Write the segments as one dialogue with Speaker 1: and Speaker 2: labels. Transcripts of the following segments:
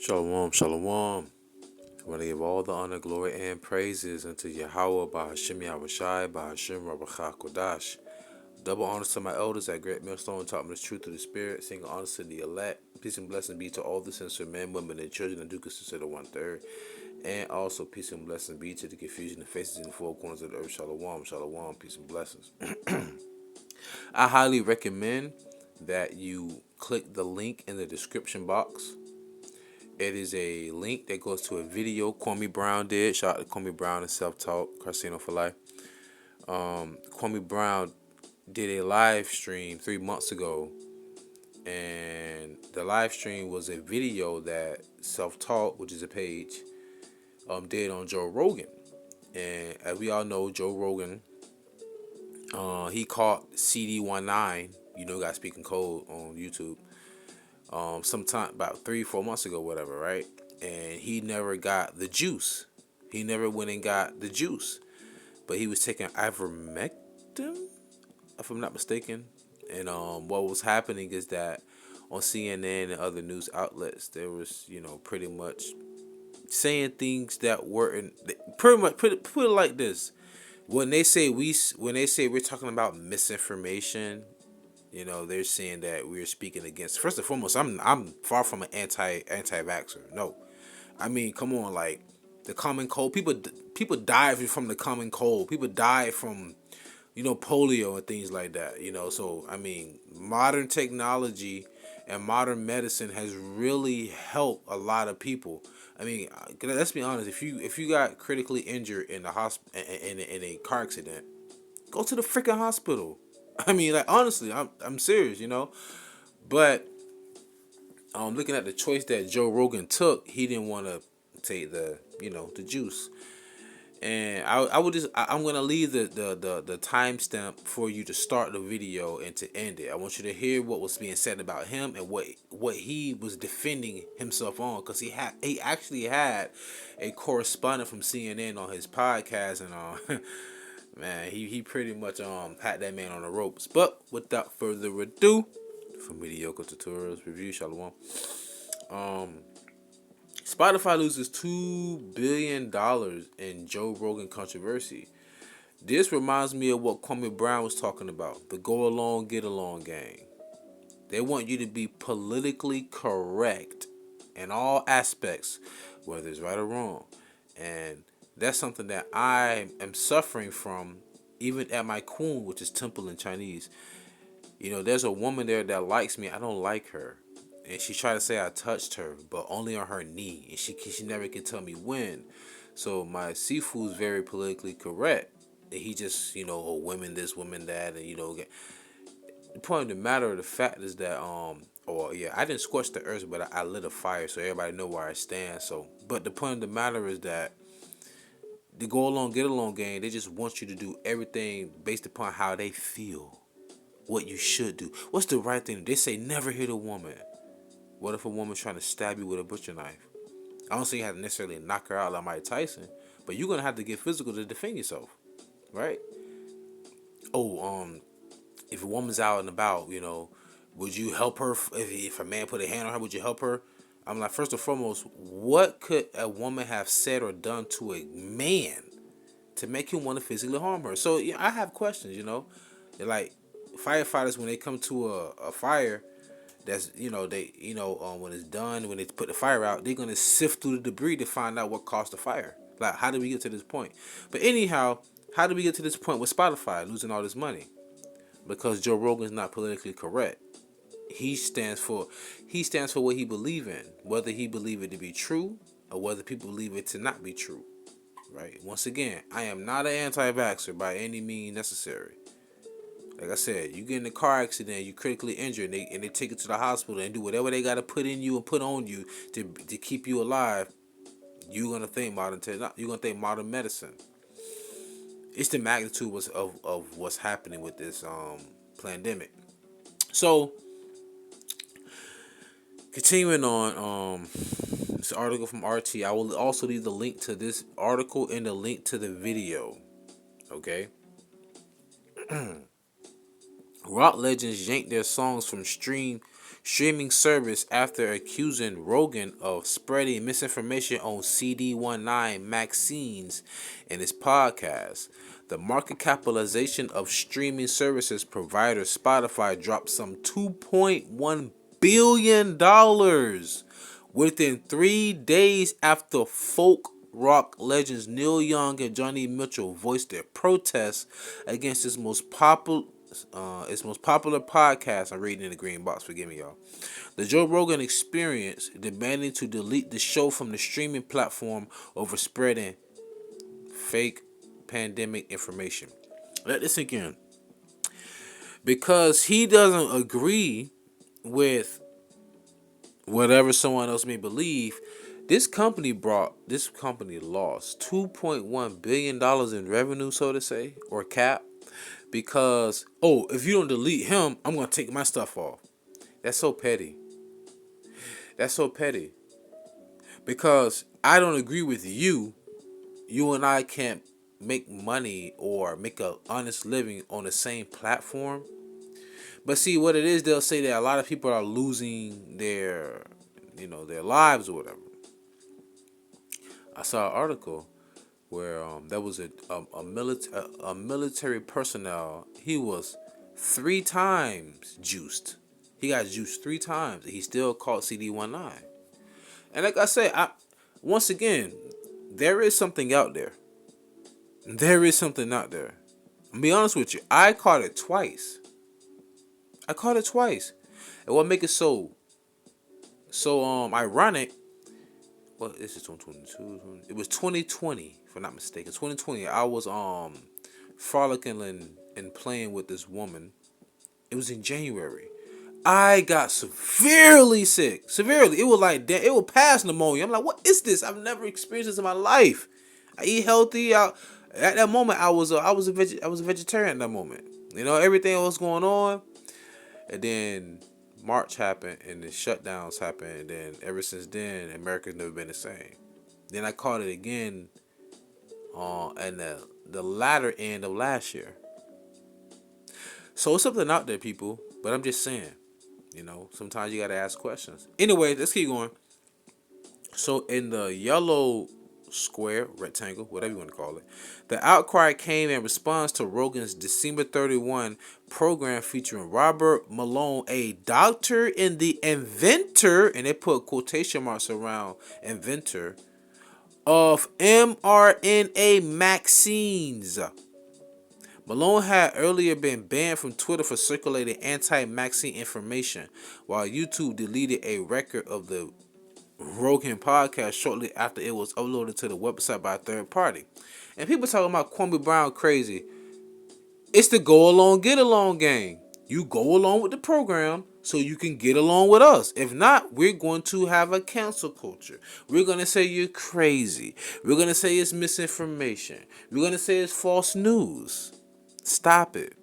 Speaker 1: Shalom, shalom. I want to give all the honor, glory, and praises unto YAHAWAH, YAHAWASHI, RAWACHAA, QADASH. Double honors to my elders at Great Millstone, taught me the truth of the Spirit. Single honors to the elect. Peace and blessing be to all the sincere men, women, and children that do consider 1/3. And also peace and blessing be to the confusion and faces in the four corners of the earth. Shalom, shalom, peace and blessings. I highly recommend that you click the link in the description box. It is a link that goes to a video Kwame Brown did. Shout out to Kwame Brown and Self Talk, Casino for Life. Kwame Brown did a live stream 3 months ago, and the live stream was a video that Self Talk, which is a page, did on Joe Rogan. And as we all know, Joe Rogan, he caught CD19, got speaking code on YouTube, sometime about 3-4 months ago, whatever, right? And he never got the juice. He never went and got the juice, but he was taking ivermectin, if I'm not mistaken. And what was happening is that on CNN and other news outlets, there was, pretty much saying things that weren't. Pretty much put it like this: when they say we're talking about misinformation, they're saying that we're speaking against. First and foremost, I'm far from an anti-vaxxer. No, I mean, come on, like the common cold. People die from the common cold. People die from, polio and things like that. So I mean, modern technology and modern medicine has really helped a lot of people. I mean, let's be honest. If you got critically injured in the hospital in a car accident, go to the freaking hospital. I mean, like, honestly, I'm serious, But looking at the choice that Joe Rogan took, he didn't want to take the juice. And I'm gonna leave the timestamp for you to start the video and to end it. I want you to hear what was being said about him and what he was defending himself on, because he actually had a correspondent from CNN on his podcast, and man, he pretty much had that man on the ropes. But without further ado, for mediocre tutorials review, shalom. Spotify loses $2 billion in Joe Rogan controversy. This reminds me of what Kwame Brown was talking about, the go along, get along gang. They want you to be politically correct in all aspects, whether it's right or wrong. And that's something that I am suffering from, even at my kun, which is temple in Chinese. There's a woman there that likes me. I don't like her. And she tried to say I touched her, but only on her knee. And she never can tell me when. So my Sifu's very politically correct. And he just, women this, women that. And, the point of the matter of the fact is that, I didn't scorch the earth, but I lit a fire so everybody know where I stand. So, but the point of the matter is that the go along, get along game, they just want you to do everything based upon how they feel. What you should do. What's the right thing? They say never hit a woman. What if a woman's trying to stab you with a butcher knife? I don't say you have to necessarily knock her out like Mike Tyson, but you're gonna have to get physical to defend yourself, right? If a woman's out and about, would you help her? If a man put a hand on her, would you help her? I'm like, first and foremost, what could a woman have said or done to a man to make him want to physically harm her? So yeah, I have questions. They're like firefighters when they come to a fire. That's when it's done, when they put the fire out, they're gonna sift through the debris to find out what caused the fire. Like, how did we get to this point? But anyhow, how did we get to this point with Spotify losing all this money? Because Joe Rogan's not politically correct. He stands for what he believes in, whether he believe it to be true or whether people believe it to not be true. Right? Once again, I am not an anti-vaxxer by any means necessary. Like I said, you get in a car accident, you critically injured, and they take you to the hospital and do whatever they got to put in you and put on you to keep you alive. You're gonna think modern medicine. It's the magnitude of what's happening with this pandemic. So, continuing on, this article from RT, I will also leave the link to this article and the link to the video. Okay. Rock legends yanked their songs from stream streaming service after accusing Rogan of spreading misinformation on CD19 vaccines in his podcast. The market capitalization of streaming services provider Spotify dropped some $2.1 billion within 3 days after folk rock legends Neil Young and Johnny Mitchell voiced their protests against its most popular podcast. I'm reading in the green box, forgive me, y'all. The Joe Rogan Experience demanding to delete the show from the streaming platform over spreading fake pandemic information. Let this sink in. Because he doesn't agree with whatever someone else may believe, this company lost $2.1 billion in revenue, so to say, or cap, because, oh, if you don't delete him, I'm going to take my stuff off. That's so petty. That's so petty. Because I don't agree with you. You and I can't make money or make an honest living on the same platform. But see, what it is, they'll say that a lot of people are losing their lives or whatever. I saw an article where there was a military personnel. He was 3 times juiced. He got juiced 3 times. He still caught CD19. And like I said, once again, there is something out there. There is something out there. I'll be honest with you. I caught it twice. And what make it so ironic? Well, this is 2022. It was 2020, if I'm not mistaken. 2020. I was frolicking and playing with this woman. It was in January. I got severely sick. Severely. It was like it was past pneumonia. I'm like, what is this? I've never experienced this in my life. I eat healthy. At that moment, I was a vegetarian at that moment. You know, everything was going on. And then March happened and the shutdowns happened. And then ever since then, America's never been the same. Then I caught it again in the latter end of last year. So it's something out there, people. But I'm just saying, sometimes you got to ask questions. Anyway, let's keep going. So in the yellow square, rectangle, whatever you want to call it, the outcry came in response to Rogan's December 31 program featuring Robert Malone, a doctor and the inventor, and they put quotation marks around inventor, of mRNA vaccines. Malone had earlier been banned from Twitter for circulating anti-vaccine information, while YouTube deleted a record of the Rogan podcast shortly after it was uploaded to the website by a third party. And people talking about Kwame Brown crazy. It's the go along, get along game. You go along with the program so you can get along with us. If not, we're going to have a cancel culture. We're going to say you're crazy. We're going to say it's misinformation. We're going to say it's false news. Stop it.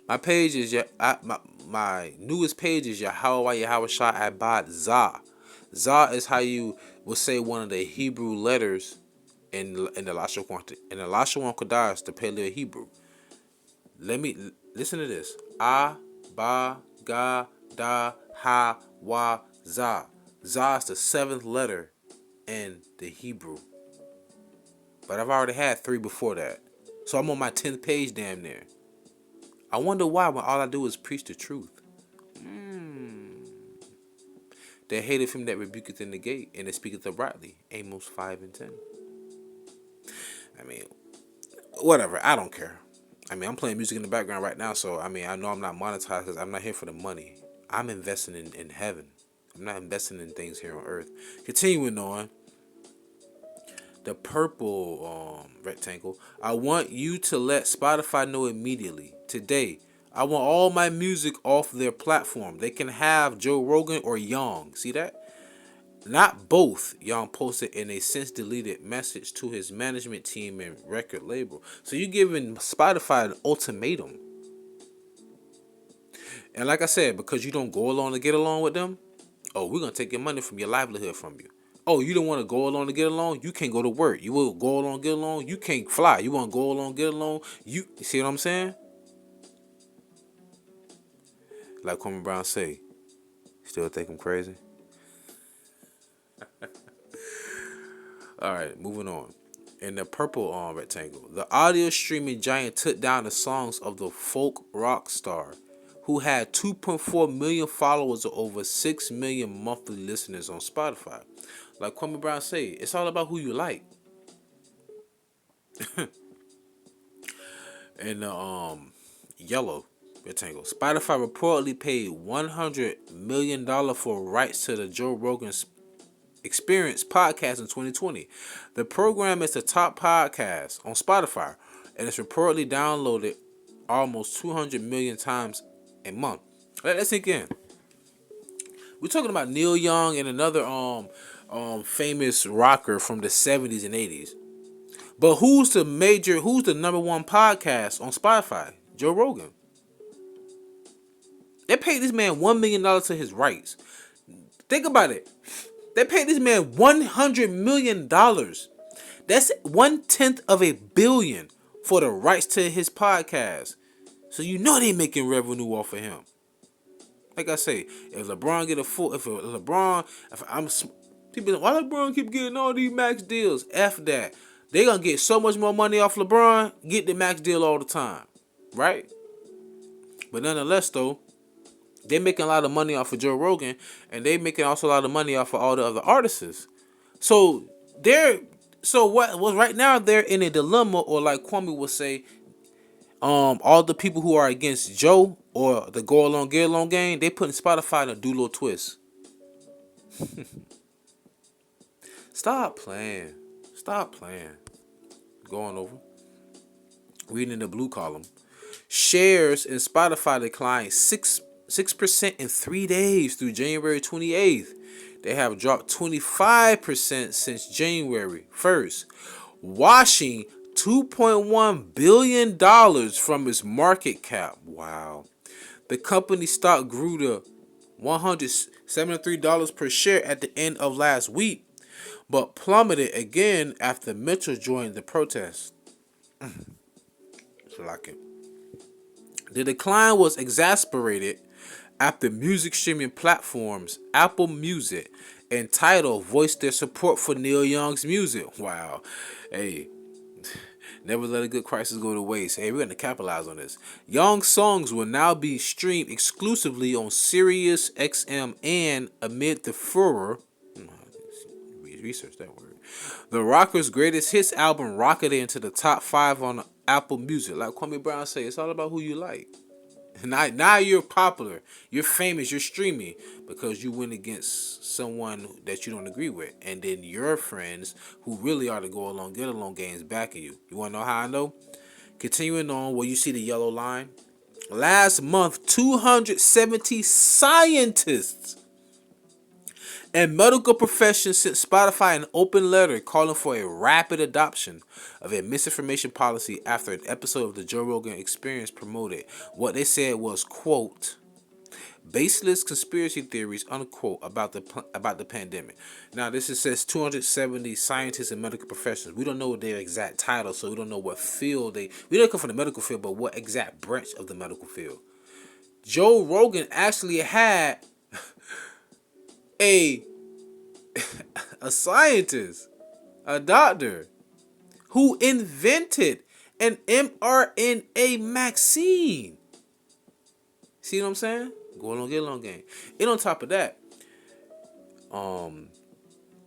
Speaker 1: My page is my newest page is YAHAWAH YAHAWASHI Abad Zah. Zah is how you would say one of the Hebrew letters in the Lashawan QADASH, the Paleo Hebrew. Let me listen to this. A ba ga da ha wa Zah. Zah is the 7th letter in the Hebrew. But I've already had 3 before that. So I'm on my 10th page damn near. I wonder why when all I do is preach the truth. They hateth him that rebuketh in the gate, and they speaketh uprightly. Amos 5 and 10. I mean, whatever. I don't care. I mean, I'm playing music in the background right now, so I mean, I know I'm not monetized because I'm not here for the money. I'm investing in heaven. I'm not investing in things here on earth. Continuing on. The purple rectangle. I want you to let Spotify know immediately. Today, I want all my music off their platform. They can have Joe Rogan or Young. See that? Not both. Young posted in a since deleted message to his management team and record label. So you're giving Spotify an ultimatum. And like I said, because you don't go along to get along with them, oh, we're going to take your money from your livelihood from you. Oh, you don't want to go along to get along? You can't go to work. You will go along, get along. You can't fly. You want to go along, get along. You see what I'm saying? Like Kwame Brown say, still think I'm crazy? All right, moving on. In the purple rectangle, the audio streaming giant took down the songs of the folk rock star, who had 2.4 million followers or over 6 million monthly listeners on Spotify. Like Kwame Brown say, it's all about who you like. In the yellow rectangle, Spotify reportedly paid $100 million for rights to the Joe Rogan Experience podcast in 2020. The program is the top podcast on Spotify, and it's reportedly downloaded almost 200 million times a month. Let's sink in. We're talking about Neil Young and another famous rocker from the 70s and 80s. But who's the number one podcast on Spotify? Joe Rogan. They paid this man $1 million to his rights. Think about it. They paid this man $100 million. That's 1/10 of a billion for the rights to his podcast. So you know they making revenue off of him. Like I say, if LeBron get a full, people, why LeBron keep getting all these max deals? F that. They gonna get so much more money off LeBron. Get the max deal all the time, right? But nonetheless, though, they making a lot of money off of Joe Rogan, and they making also a lot of money off of all the other artists. So right now they're in a dilemma, or like Kwame would say, all the people who are against Joe or the go along get along game, they putting Spotify in a do-little twist. Stop playing. Going over. Reading in the blue column. Shares in Spotify declined 6% in 3 days through January 28th. They have dropped 25% since January 1st, washing $2.1 billion from its market cap. Wow. The company's stock grew to $173 per share at the end of last week, but plummeted again after Mitchell joined the protest. The decline was exacerbated after music streaming platforms Apple Music and Tidal voiced their support for Neil Young's music. Wow. Hey, never let a good crisis go to waste. Hey, we're going to capitalize on this. Young's songs will now be streamed exclusively on Sirius XM, and amid the furor, research that word, the rocker's greatest hits album rocketed into the top 5 on Apple Music. Like Kwame Brown say, it's all about who you like. Now you're popular, you're famous, you're streaming because you went against someone that you don't agree with, and then your friends who really are to go along, get along games backing you. You want to know how I know? Continuing on, where you see the yellow line. Last month, 270 scientists and medical professions sent Spotify an open letter calling for a rapid adoption of a misinformation policy after an episode of the Joe Rogan Experience promoted what they said was, quote, baseless conspiracy theories, unquote, about the pandemic. Now, says 270 scientists and medical professionals. We don't know their exact title, so we don't know what field we don't come from the medical field, but what exact branch of the medical field. Joe Rogan actually had a scientist, a doctor, who invented an mRNA vaccine. See what I'm saying? Go along, get along game. And on top of that,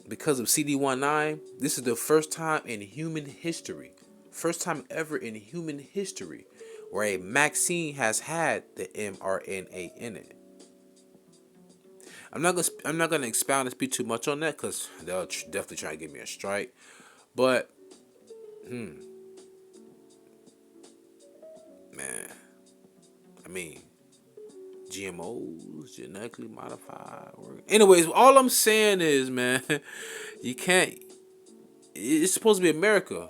Speaker 1: because of CD19, this is the first time in human history, first time ever in human history, where a vaccine has had the mRNA in it. I'm not gonna expound and speak too much on that because they'll definitely try to give me a strike. But, man, I mean, GMOs, genetically modified. Anyways, all I'm saying is, man, you can't. It's supposed to be America,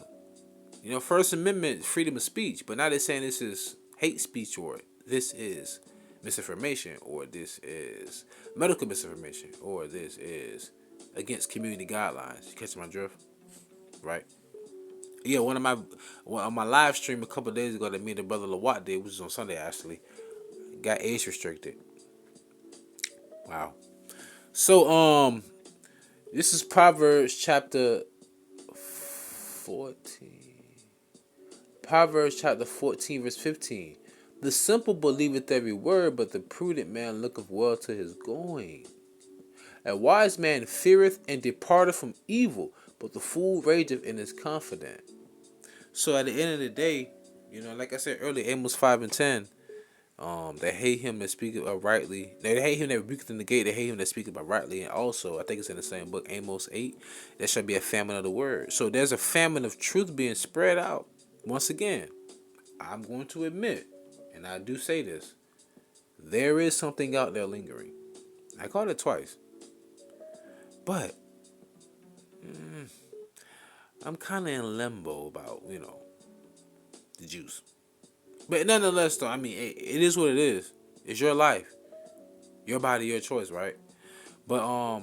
Speaker 1: First Amendment, freedom of speech. But now they're saying this is hate speech, or this is misinformation, or this is medical misinformation, or this is against community guidelines. You catch my drift, right? Yeah, on my live stream a couple of days ago that me and the brother Lawat did, which was on Sunday actually, got age restricted. Wow. So this is Proverbs chapter 14. Proverbs chapter 14, verse 15. The simple believeth every word, but the prudent man looketh well to his going. A wise man feareth and departeth from evil, but the fool rageth and is confident. So at the end of the day, like I said earlier, Amos 5 and 10, they hate him that speaketh uprightly. They hate him that rebuketh in the gate. They hate him that speaketh uprightly. And also, I think it's in the same book, Amos 8, there shall be a famine of the word. So there's a famine of truth being spread out. Once again, I'm going to admit, and I do say this, there is something out there lingering. I called it twice. But I'm kind of in limbo about, the juice. But nonetheless, though, I mean, it is what it is. It's your life, your body, your choice, right? But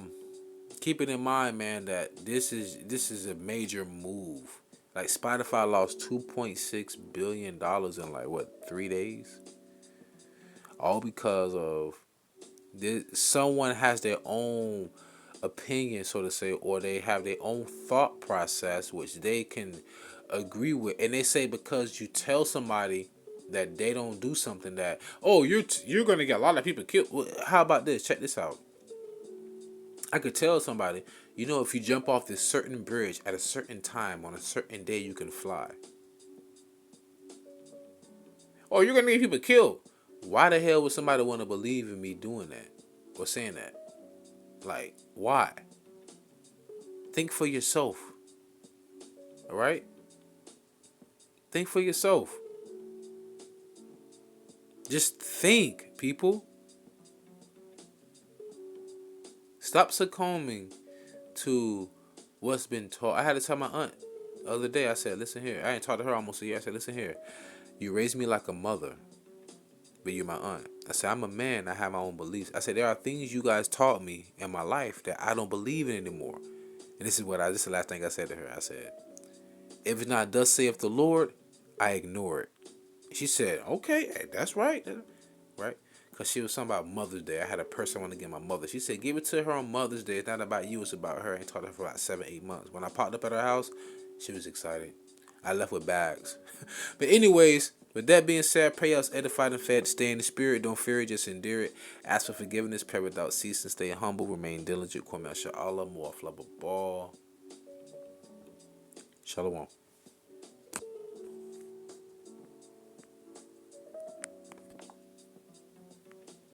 Speaker 1: keep it in mind, man, that this is a major move. Like Spotify lost $2.6 billion in like what 3 days, all because of this. Someone has their own opinion, so to say, or they have their own thought process, which they can agree with, and they say because you tell somebody that they don't do something that, oh, you're gonna get a lot of people killed. Well, how about this? Check this out. I could tell somebody, if you jump off this certain bridge at a certain time on a certain day, you can fly. Oh, you're gonna get people killed. Why the hell would somebody want to believe in me doing that or saying that? Like, why? Think for yourself. All right? Think for yourself. Just think, people. Stop succumbing to what's been taught. I had to tell my aunt the other day. I said, listen here. I ain't talked to her almost a year. I said, listen here. You raised me like a mother, but you're my aunt. I said, I'm a man. I have my own beliefs. I said, there are things you guys taught me in my life that I don't believe in anymore. And this is the last thing I said to her. I said, if it's not thus saith the Lord, I ignore it. She said, okay, hey, that's right. Right? Because she was talking about Mother's Day. I had a person want to get my mother. She said, give it to her on Mother's Day. It's not about you. It's about her. I ain't talked to her for about 7-8 months. When I popped up at her house, she was excited. I left with bags. But anyways, with that being said, pray us edified and fed. Stay in the spirit. Don't fear it. Just endure it. Ask for forgiveness. Pray without ceasing. Stay humble. Remain diligent. YAHAWAH. More love a ball. Shalom.